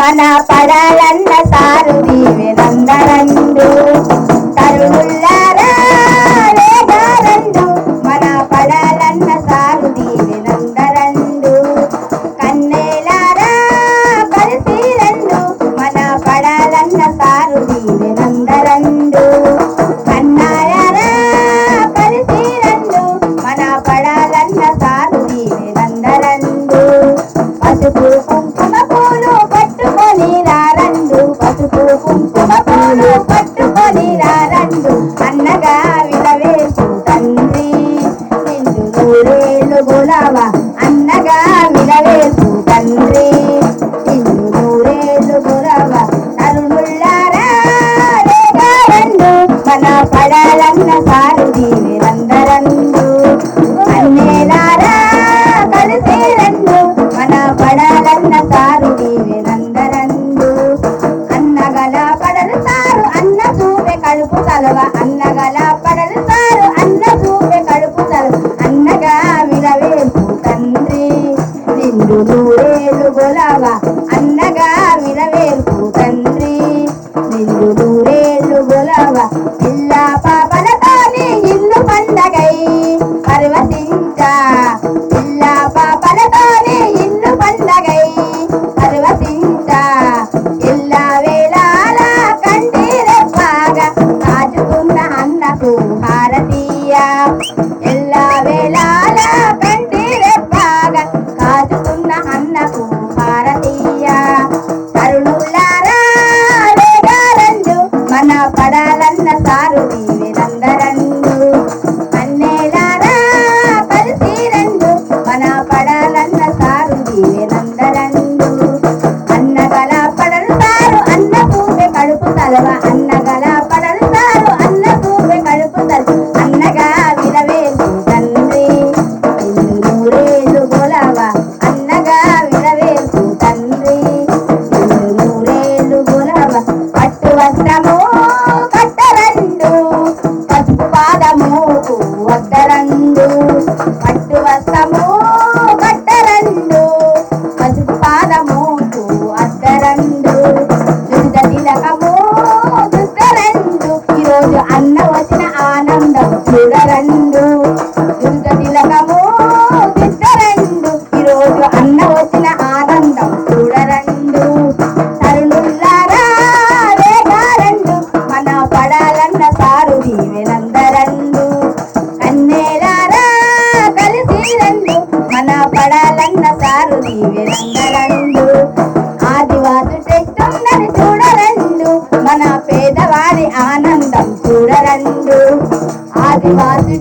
మన పడాలన్న సారు దీవెనందరండు తరుణుల్లారా లేగారండు మన పడాలన్న సారు దీవెనందరండు కన్నేలారా కలిసి రండు మన పడాలన్న సారు దీవెనందరండు కన్నాయారా కలిసి రండు మన పడాలన్న సారు దీవెనందరండు పసుపు కుంకుమ పూలు పట్టుకొని రారండు పసుపు కుంకుమ పూలు పట్టుకొని రారండు అన్నగా విలవేసు తండ్రి నిండు నూరేళ్ళు గులావ అన్నగా విలవేసు తండ్రి నిండు నూరేళ్ళు గులావ తరుణుల్లారా లేగారండు మన పడాలన్న సారు దీవెనందరండు అన్నేలారా కలిసి రండు మన పడాలన్న సారు దీవెనందరండు అన్నగల పడలు సారు అన్న చూపే కడుపు తలవ అన్నగల పడలు సారు అన్న చూపే కడుపు తలవ అన్నగా విలవేసు తండ్రి నిండు నూరేళ్ళు గొలవ అన్నగా విలవేసు తండ్రి నిండు నూరేళ్ళు గొలవ పిల్లా పాపలతోని ఇల్లు పండగై పర్వతించా పిల్లా పాపలతోని ఇల్లు పండగై పర్వతించా ఎల్లా వేళాల కంటి రెప్పాగా కాచుకున్న అన్నకు హారతీయ ఎల్లా వేళాల కంటి రెప్పాగా కాచుకున్న అన్నకు హారతీయ తరుణులారా లేగారండు మన పడాలన్న సారు దీవెనందరండు అన్నేలారా కలిసి రండు మన పడాలన్న సారు దీవెనందరండు అన్నగల పడలు సారు అన్న పూపే కడుపు తలవ అన్నగల పడలు సారు అన్న పూపే కడుపు తలవ అన్నగా విలవేసు తండ్రి నిన్ను నూరేళ్ళు గొలవ అన్నగా విలవేసు తండ్రి నిన్ను నూరేళ్ళు గొలవ పట్టు వస్త్రము కట్టరండు పసుపు పాదముకు వద్దరండు పట్టు వస్త్రము కట్టరండు పసుపు పాదముకు అద్దరండు దుర్గ తిలకము దుద్దరండు ఈరోజు అన్న వచ్చిన ఆనందం చూడరండు దుర్గ తిలకము దుద్దరండు ఈరోజు అన్న వచ్చిన ఆనందం చూడరండు తరుణుల్లారా లేగారండు మన పడాలన్న సారు దీవెనందరండు కన్నేలారా కలిసి రండు మన పడాలన్న సారు దీవెనందరండు ఆదివాసు తెస్తుందని చూడరండు మన పేదవాడి ఆనందం చూడరండు ఆదివాసు